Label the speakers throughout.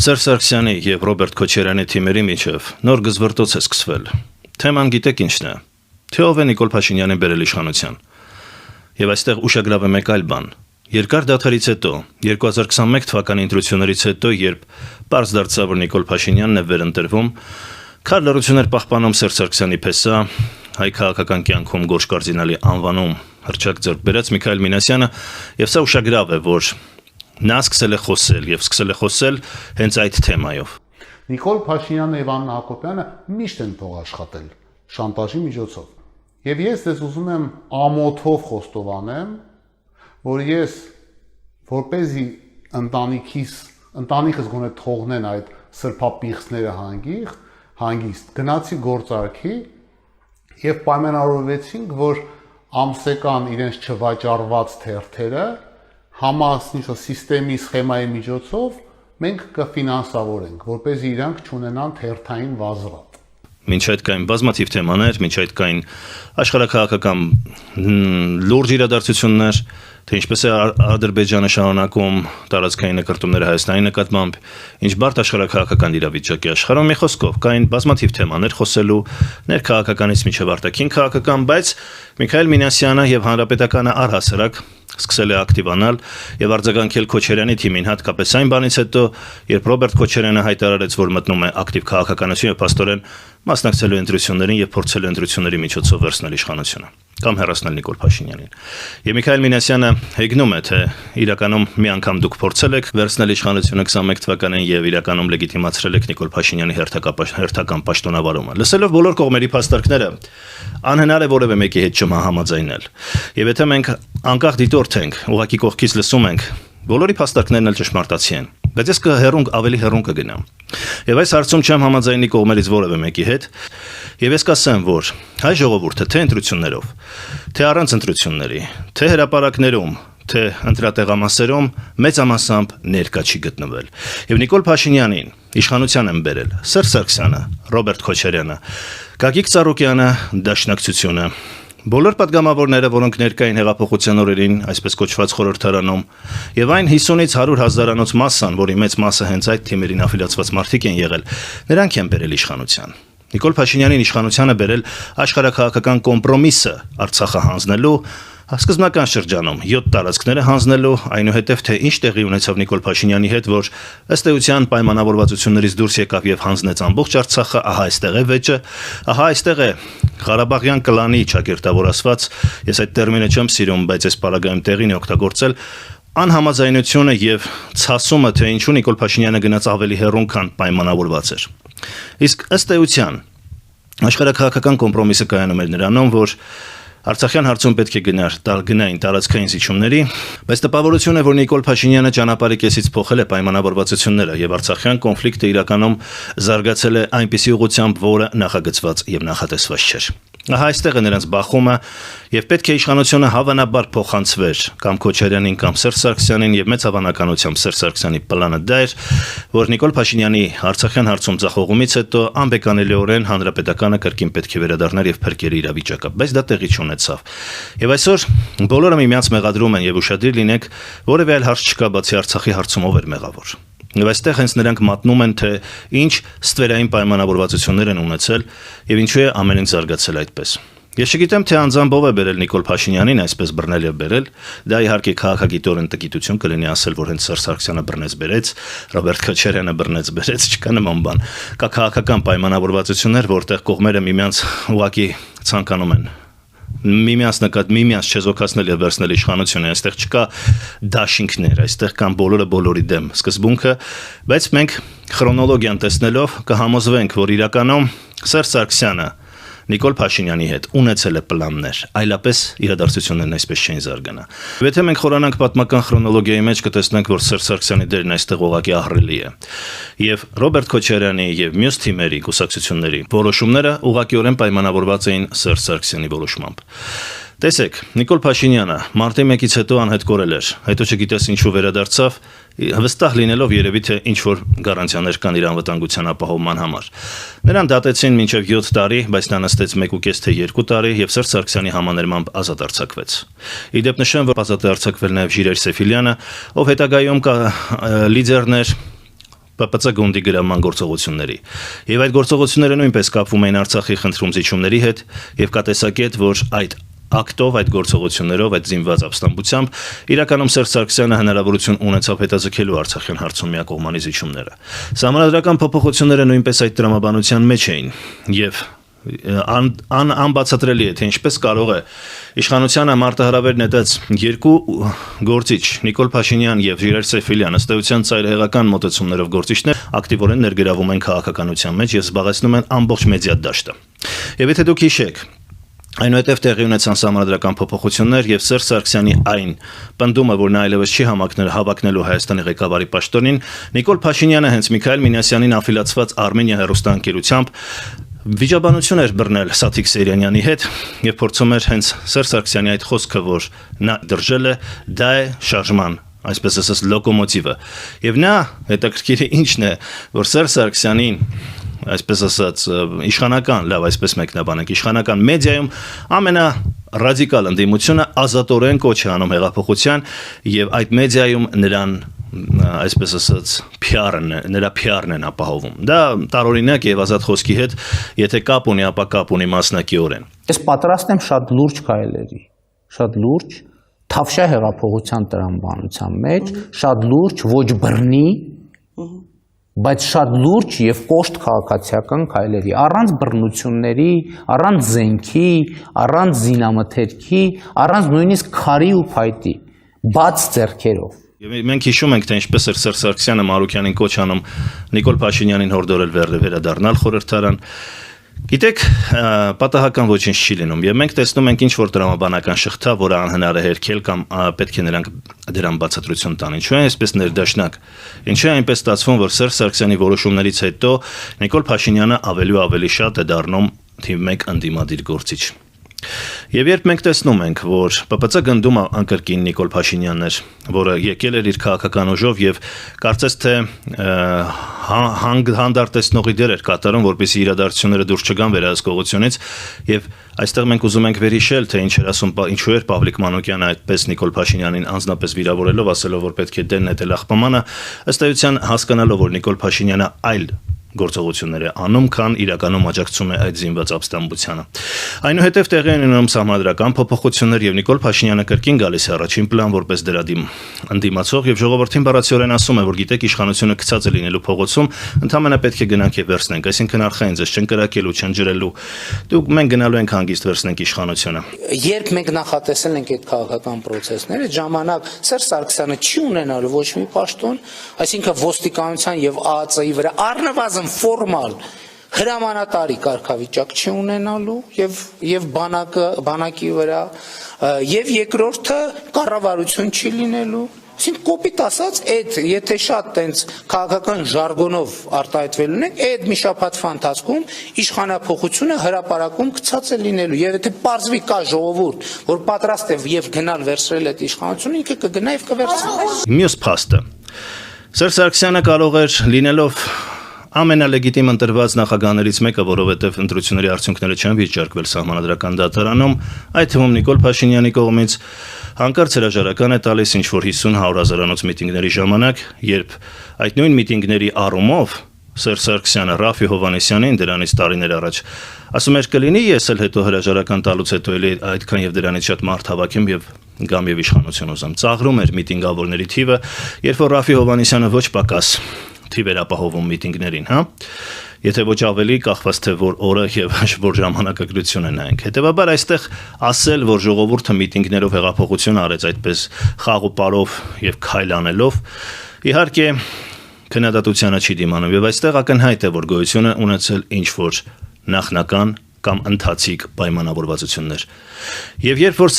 Speaker 1: Սերժ Սարգսյանի եւ Ռոբերտ Քոչարյանի թիմերի միջև նոր գզվռտոց է սկսվել։ Թեման գիտեք ինչն է։ Թե ով է Նիկոլ Փաշինյանին բերել իշխանության։ Եվ այստեղ ուշագրավ է մեկ այլ բան։ Երկար դադարից հետո, 2021 թվականի ընտրություններից հետո, երբ պարզ դարձավ, որ Նիկոլ Փաշինյանն է վերընտրվում, քար լռություններ պահպանում Սերժ Սարգսյանի փեսա, հայ քաղաքական կյանքում գորշ կարդինալի անվանում հռչակ ձեռք բերած Միքայել Մինասյանը, եւ սա ուշագրավ է, որ նա սկսել է խոսել եւ սկսել է խոսել հենց այդ թեմայով։
Speaker 2: Նիկոլ Փաշինյանն եւ Աննա Հակոբյանը միշտ են թող աշխատել շանտաժի միջոցով։ Եվ ես դες ուզում եմ ամոթով խոստովանեմ, որ ես որպեսզի ընտանիքս գոնե թողնեն այդ սրբապիղծները հանգիստ գնացի գործարքի եւ պայմանավորվեցինք, որ ամսական իրենց չվաճառված թերթերը համասնիշը սիստեմի սխեմայի միջոցով մենք կֆինանսավորենք, որպեսզի իրանք չունենան թերթային վազվատ։
Speaker 1: Մինչ այդ կային բազմաթիվ թեմաներ, մինչ այդ կային աշխարհաքաղաքական լուրջ իրադարձություններ, թե ինչպես է Ադրբեջանը շարունակում տարածքային նկարտումները Հայաստանի նկատմամբ, ինչ բարդ աշխարհաքաղաքական իրավիճակի աշխարհում, մի խոսքով, կային բազմաթիվ թեմաներ խոսելու ներքաղաքականից մինչև արտաքին քաղաքական, բայց Միքայել Մինասյանը եւ Հանրապետականը առհասարակ սկսել է ակտիվանալ եւ արձագանքել Քոչարյանի թիմին, հատկապես այն բանից հետո, երբ Ռոբերտ Քոչարյանը հայտարարեց, որ մտնում է ակտիվ քաղաքականություն եւ փաստորեն մասնակցելու ընտրություններին եւ փորձելու ընտրությունների միջոցով վերցնել իշխանությունը կամ հեռացնել Նիկոլ Փաշինյանին։ Եվ Միքայել Մինասյանը հեգնում է, թե իրականում մի անգամ դուք փորձել եք վերցնել իշխանությունը 21 թվականին եւ իրականում լեգիտիմացրել եք Նիկոլ Փաշինյանի հերթական պաշտոնավարումը։ Լսելով բոլոր կողմերի փաստարկները, անհնար է որևէ մեկի հետ չհամաձայնել։ Եվ եթե մենք անկախ դիտորդ ենք, ուղղակի կողքից լսում ենք, բոլորի փաստարկներն էլ ճշմարտացի են, բայց ես ավելի հեռուն կգնամ։ Եվ այս հարցում չեմ համաձայնի կողմերից որևէ մեկի հետ, եւ ես կասեմ, որ հայ ժողովուրդը թե ընտրություններով, թե առանց ընտրությունների, թե հրապարակներում, թե ընտրատեղամասերում մեծամասամբ ներկա չի գտնվել։ Եվ Նիկոլ Փաշինյանին իշխանության են բերել Սերժ Սարգսյանը, Ռոբերտ Քոչարյանը, Գագիկ Ծառուկյանը, Դաշնակցությունը, բոլոր պատգամավորները, որոնք ներկա են հեղափոխության օրերին, այսպես կոչված խորհրդարանում, եւ այն 50-ից 100 հազարանոց մասսան, որի մեծ մասը հենց այդ թիմերին աֆիլիացված մարդիկ են եղել, նրանք են բերել իշխանության։ Նիկոլ Փաշինյանին իշխանությանը բերել աշխարհաքաղաքական կոմպրոմիսը Արցախը հանձնելու, սկզբնական շրջանում 7 տարածքները հանձնելու, այնուհետև թե ինչ տեղի ունեցավ Նիկոլ Փաշինյանի հետ, որ ըստ էության պայմանավորվածություններից դուրս եկավ եւ հանձնեց ամբողջ Արցախը, ահա այստեղ է վեճը, ահա այստեղ է Ղարաբաղյան կլանի ճակերտավորված, ես այդ տերմինը չեմ սիրում, բայց այս պարագայում տեղին է օգտագործել, անհամաձայնությունը եւ ցասումը, թե ինչու Նիկոլ Փաշինյանը գնաց ավելի հեռուն, քան պայմանավորված էր։ Իսկ ըստ էության աշխարհաքաղաքական կոմպրոմիսը կայանում էր նրանում, որ Արցախյան հարցում պետք է գնային տարածքային զիջումների, բայց տպավորություն է, որ Նիկոլ Փաշինյանը ճանապարհի կեսից փոխել է պայմանավորվածությունները եւ Արցախյան կոնֆլիկտը իրականում զարգացել է այնպիսի ուղղությամբ, որը նախագծված եւ նախատեսված չէր։ Ահա այստեղ է նրանց բախումը եւ պետք է իշխանությունը հավանաբար փոխանցվեր կամ Քոչարյանին կամ Սերժ Սարգսյանին եւ մեծ հավանականությամբ Սերժ Սարգսյանի պլանը դա էր, որ Նիկոլ Փաշինյանի Արցախյան հարցում ձախողումից հետո անբեկանելիորեն Հանրապետականը կրկին պետք է վերադառնար եւ փրկեր իրավիճակը, բայց դա տեղի չունեցավ։ Եվ այսօր բոլորը միմյանց մեղադրում են եւ ուշադիր լինեք, որևէ այլ հարց չկա բացի Արցախի հարցում ով էր մեղավոր։ Եվ այստեղ հենց նրանք մատնում են, թե ինչ ստվերային պայմանավորվածություններ են ունեցել եւ ինչու է ամեն ինչ զարգացել այդպես։ Ես չգիտեմ, թե անձամբ ով է բերել Նիկոլ Փաշինյանին այսպես բռնել եւ բերել, դա իհարկե քաղաքագիտորեն տկիտություն կլինի ասել, որ հենց Սերժ Սարգսյանը բռնեց բերեց, Ռոբերտ Քոչարյանը բռնեց բերեց, չկա նման բան։ Կա քաղաքական պայմանավորվածություններ, որտեղ կողմերը միմյանց ուղակի ցանկանում են միմյանց չեզոքացնել եւ վերցնել իշխանությունը, այստեղ չկա դաշինքներ, այստեղ կան բոլորը բոլորի դեմ սկզբունքը, բայց մենք քրոնոլոգիան տեսնելով կհամոզվենք, որ իրականում Սերժ Սարգսյանը Նիկոլ Փաշինյանի հետ ունեցել է պլաններ, այլապես իրադարձություններն այսպես չեն զարգանա։ Եթե մենք խորանանք պատմական քրոնոլոգիայի մեջ կտեսնենք, որ Սերժ Սարգսյանի դերն այստեղ ուղղակի ահռելի է։ Եվ Ռոբերտ Քոչարյանի եւ մյուս թիմերի կուսակցությունների որոշումները ուղղակիորեն պայմանավորված էին Սերժ Սարգսյանի որոշմամբ։ Տեսեք, Նիկոլ Փաշինյանը մարտի 1-ից հետո անհետ կորել էր, հետո չգիտես ինչու վերադարձավ, վստահ լինելով երևի թե ինչ որ գարանտիաներ կան իր անվտանգության ապահովման համար։ Նրան դատեցին մինչև 7 տարի, բայց նա նստեց 1.5 թե 2 տարի եւ Սերժ Սարգսյանի համաներմամբ ազատ արձակվեց։ Իդեպ նշեմ, որ ազատ է արձակվել նաեւ Ժիրայր Սեֆիլյանը, ով հետագայում լիդերներ ՊՊՑ գունդի գրաման գործողությունների։ Եվ այդ գործողությունները նույնպես կապվում էին Արցախի խնդրում զիջումների հետ եւ կա տեսակետ, որ այդ ակտով, այդ գործողություններով, այդ զինված ապստամբությամբ իրականում Սերժ Սարգսյանը հնարավորություն ունեցավ հետաձգելու Արցախյան հարցում միակողմանի զիջումները։ Սահմանադրական փոփոխությունները նույնպես այդ տրամաբանության մեջ էին եւ անբացատրելի է, թե ինչպես կարող է իշխանությանը մարտահրավեր նետած երկու գործիչ Նիկոլ Փաշինյան եւ Ժիրայր Սեֆիլյան ըստ էության ծայրահեղական մոտեցումներով գործիչներ ակտիվորեն ներգրավում են քաղաքականության մեջ եւ զբաղեցնում են ամբողջ մեդիա դաշտը։ Եվ եթե դուք հիշեք, այնուհետև տեղի ունեցան սահմանադրական փոփոխություններ եւ Սերժ Սարգսյանի այն պնդումը, որ նա այլևս չի հավակնելու Հայաստանի ղեկավարի պաշտոնին, Նիկոլ Փաշինյանը հենց Միքայել Մինասյանին աֆիլացված Արմենիա հեռուստաընկերությամբ վիճաբանություն էր բռնել Սաթիկ Սեյրանյանի հետ եւ փորձում էր հենց Սերժ Սարգսյանի այդ խոսքը, որ նա դրժել է, դա է շարժման, այսպես ասած, լոկոմոտիվը։ Եվ նա հետաքրքիր է ինչն է, որ Սերժ Սարգսյանին, այսպես ասած, իշխանական, լավ, այսպես մեկնաբանենք, իշխանական մեդիայում ամենառադիկալ ընդդիմությունը ազատորեն կոչ է անում հեղափոխության եւ այդ մեդիայում նրան, այսպես ասած, նրա PR-ն են ապահովում։ Դա տարօրինակ եւ ազատ խոսքի հետ, եթե կապ ունի, ապա կապ ունի մասնակիորեն։
Speaker 3: Ես պատրաստ եմ շատ լուրջ քայլերի, շատ լուրջ Թավշյա հեղափոխության տրամաբանության մեջ, շատ լուրջ ոչ բռնի, բայց շատ լուրջ եւ կոշտ քաղաքացիական քայլերի, առանց բռնությունների, առանց զենքի, առանց զինամթերքի, առանց նույնիսկ քարի ու փայտի, բաց ձեռքերով։
Speaker 1: Եվ մենք հիշում ենք, թե ինչպես էր Սերժ Սարգսյանը Մարուկյանին կոչ անում Նիկոլ Փաշինյանին հորդորել վերադառնալ խորհրդարան։ Գիտեք, պատահական ոչինչ չի լինում, եւ մենք տեսնում ենք ինչ-որ տրամաբանական շղթա, որը անհնար է հերքել կամ պետք է նրանք դրան բացատրություն տան։ Ինչու է այսպես ներդաշնակ։ Ինչու է այնպես ստացվում, որ Սերժ Սարգսյանի որոշումներից հետո Նիկոլ Փաշինյանը ավելի ու ավելի շատ է դառնում թիվ 1 ընդդիմադիր գործիչ։ Եվ երբ մենք տեսնում ենք, որ ՊՊՑ գնդում անկրկին Նիկոլ Փաշինյանն էր, որը եկել էր իր քաղաքական ուժով եւ կարծես թե հանդարտեցնողի դեր էր կատարում, որպեսզի իրադարձությունները դուրս չգան վերահսկողությունից, եւ այստեղ մենք ուզում ենք վերհիշել, թե ինչ էր ասում, ինչու էր Պավլիկ Մանուկյանը այդպես Նիկոլ Փաշինյանին անձնապես վիրավորելով, ասելով, որ պետք է դեն նետել աղբամանը, ըստ էության հասկանալով, որ Նիկոլ Փաշինյանը այլ գործողություններ է անում, քան իրականում աջակցում է այդ զինված ապստամբությանը։ Այնուհետև տեղի են ունենում սահմանադրական փոփոխություններ եւ Նիկոլ Փաշինյանը կրկին գալիս է առաջին պլան որպես դրադիմ ընդդիմացող եւ ժողովրդին բառացիորեն ասում է, որ գիտեք իշխանությունը գցած է լինելու փողոցում, ընդհանրապես պետք է գնանք եւ վերցնենք, այսինքն արխային ձեզ չեն կրակելու, չեն ջրելու։ Դուք մենք գնալու ենք հանգիստ վերցնենք իշխանությունը։
Speaker 3: Երբ մենք նախատեսել ենք այդ քաղաքական process-ները, ժամանակ Սերժ Սարգսյանը չի ունենալու ոչ մի պաշտոն, այսինքն ոստիկանության եւ ԱԱԾ-ի վրա առնվազն ֆորմալ հրամանատարի կարգավիճակ չի ունենալու եւ բանակի վրա եւ երկրորդը կառավարություն չի լինելու։ Այսինքն կոպիտ ասած, եթե շատ տենց քաղաքական ժարգոնով արտահայտվելու ենք, այդ մի շաբաթվա ընթացքում իշխանափոխությունը հրապարակում գցած է լինելու եւ եթե պարզվի կա ժողովուրդ, որ պատրաստ է եւ գնալ վերցրել այդ իշխանությունը, ինքը կգնա եւ կվերցնի։
Speaker 1: Մյուս փաստը Սերժ Սարգսյանը կարող էր լինելով ամենալեգիտիմ ընտրված նախագահներից մեկը, որովհետև ընտրությունների արդյունքները չեն վիճարկվել սահմանադրական դատարանում, այդ թվում Նիկոլ Փաշինյանի կողմից հանկարծ հրաժարական է տալիս ինչ-որ 50-100 հազարանոց միտինգների ժամանակ, երբ այդ նույն միտինգների առումով Սերժ Սարգսյանը Ռաֆի Հովհաննիսյանին դրանից տարիներ առաջ ասում էր կլինի ես էլ հետո հրաժարական տալուց հետո էլի այդքան եւ դրանից շատ մարդ հավաքեմ եւ գամ եւ իշխանություն ուզեմ։ Ծաղրում էր միտինգավորների թիվը, երբ որ Ռաֆի Հովհաննիսյանը ոչ պակաս թիվ էր ապահովում միտինգներին, հա։ Եթե ոչ ավելի կախված թե որ օրը եւ որ ժամանակագրություն է նայենք։ Հետեւաբար այստեղ ասել, որ ժողովուրդը միտինգներով հեղափոխություն արեց այդպես խաղ ու պարով եւ քայլ անելով, իհարկե քննադատությանը չի դիմանում եւ այստեղ ակնհայտ է, որ գոյություն է ունեցել ինչ որ նախնական կամ ընթացիկ պայմանավորվածություններ։ Եվ երբ որ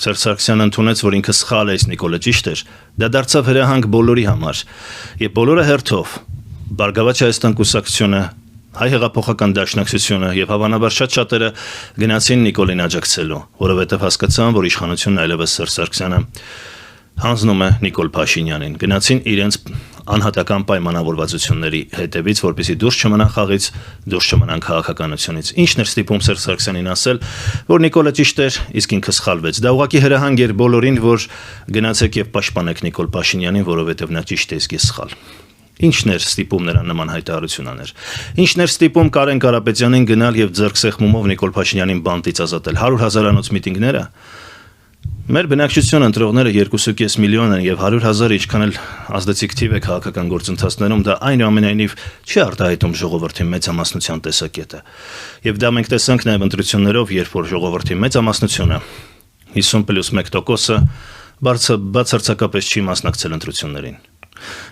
Speaker 1: Սերժ Սարգսյանը ընդունեց, որ ինքը սխալ է, Նիկոլը ճիշտ էր, դա դարձավ հրահանգ բոլորի համար։ Եվ բոլորը հերթով Բարգավաճ Հայաստան կուսակցությունը, Հայ հեղափոխական դաշնակցությունը եւ հավանաբար շատ-շատերը գնացին Նիկոլին աջակցելու, որովհետեւ հասկացան, որ իշխանությունն այլևս Սերժ Սարգսյանը հանձնում է Նիկոլ Փաշինյանին։ Գնացին իրենց անհատական պայմանավորվածությունների հետևից, որպեսզի դուրս չմնան խաղից, դուրս չմնան քաղաքականությունից։ Ինչն էր ստիպում Սերժ Սարգսյանին ասել, որ Նիկոլը ճիշտ էր, իսկ ինքը սխալվեց։ Դա ուղղակի հրահանգ էր բոլորին, որ գնացեք եւ պաշտպանեք Նիկոլ Փաշինյանին, որովհետեւ նա ճիշտ է, իսկ ես սխալ։ Ինչն էր ստիպում նրան նման հայտարարություն անել։ Ինչն էր ստիպում Կարեն Կարապետյանին գնալ եւ ձեռքսեղմումով Նիկոլ Փաշինյանին բանտից ազատել 100,000-անոց միտինգները։ Մեր բնակչության ընտրողները 2.5 միլիոն են եւ 100,000-ը ինչքան էլ ազդեցիկ թիվ է քաղաքական գործընթացներում, դա այնուամենայնիվ չի արտահայտում ժողովրդի մեծամասնության տեսակետը։ Եվ դա մենք տեսանք նաեւ ընտրություններով, երբ որ ժողովրդի մեծամասնությունը 50+1%-ը բացարձակապես չի մասնակցել ընտրություններին։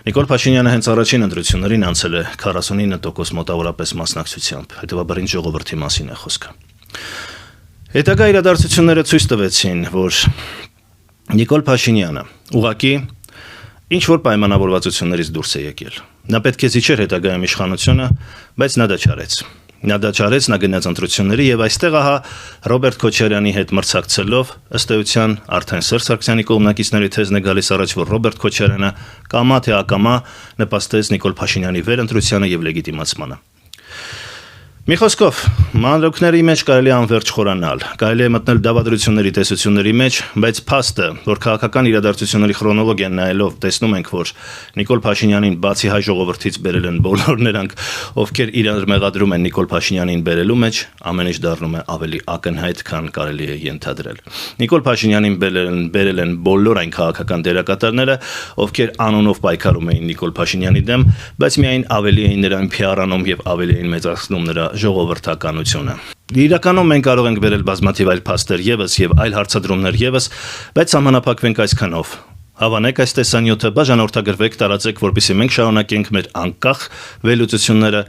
Speaker 1: Նիկոլ Փաշինյանը հենց առաջին ընտրություններին անցել է 49% մոտավորապես մասնակցությամբ, հետևաբար ինչ ժողովրդի մասին է խոսքը։ Հետագա իրադարձությունները ցույց տվեցին, որ Նիկոլ Փաշինյանը ուղղակի ինչ որ պայմանավորվածություններից դուրս է եկել։ Նա պետք է զիջեր հետագայում իշխանությունը, բայց նա դա չարեց։ Նա դա չարեց, նա գնաց ընտրությունների եւ այստեղ ահա Ռոբերտ Քոչարյանի հետ մրցակցելով ըստ էության արդեն Սերժ Սարգսյանի կողմնակիցների թեզն է գալիս առաջ, որ Ռոբերտ Քոչարյանը կամա թե ակամա նպաստեց Նիկոլ Փաշինյանի վերընտրությանը եւ լեգիտիմացմանը։ Մի խոսքով, մանրուքների մեջ կարելի է անվերջ խորանալ, կարելի է մտնել դավադրությունների տեսությունների մեջ, բայց փաստը, որ քաղաքական իրադարձությունների քրոնոլոգիան նայելով տեսնում ենք, որ Նիկոլ Փաշինյանին բացի հայ ժողովրդից բերել են բոլոր նրանք, ովքեր իրար մեղադրում են Նիկոլ Փաշինյանին բերելու մեջ, ամեն ինչ դառնում է ավելի ակնհայտ, քան կարելի է ենթադրել։ Նիկոլ Փաշինյանին բերել են բոլոր այն քաղաքական դերակատարները, ովքեր անունով պայքարում էին Նիկոլ Փաշինյանի դեմ, բայց միայն ավելի էին նրան PR-անում եւ ավելի էին մեծացնում նրա ժողովրդականությունը։ Իրականում մենք կարող ենք վերել բազմաթիվ այլ փաստեր եւս եւ այլ հարցադրումներ եւս, բայց համանապակվենք այսքանով։ Հավանեք այս տեսանյութը, բաժանորդագրվեք, տարածեք, որպեսզի մենք շարունակենք մեր անկախ վերլուծությունները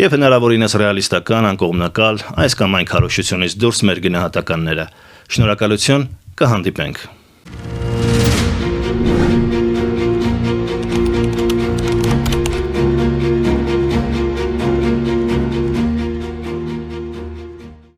Speaker 1: եւ հնարավորինս ռեալիստական, անկողմնակալ, այս կամ այն քարոզությունից դուրս մեր գնահատականները։ Շնորհակալություն, կհանդիպենք։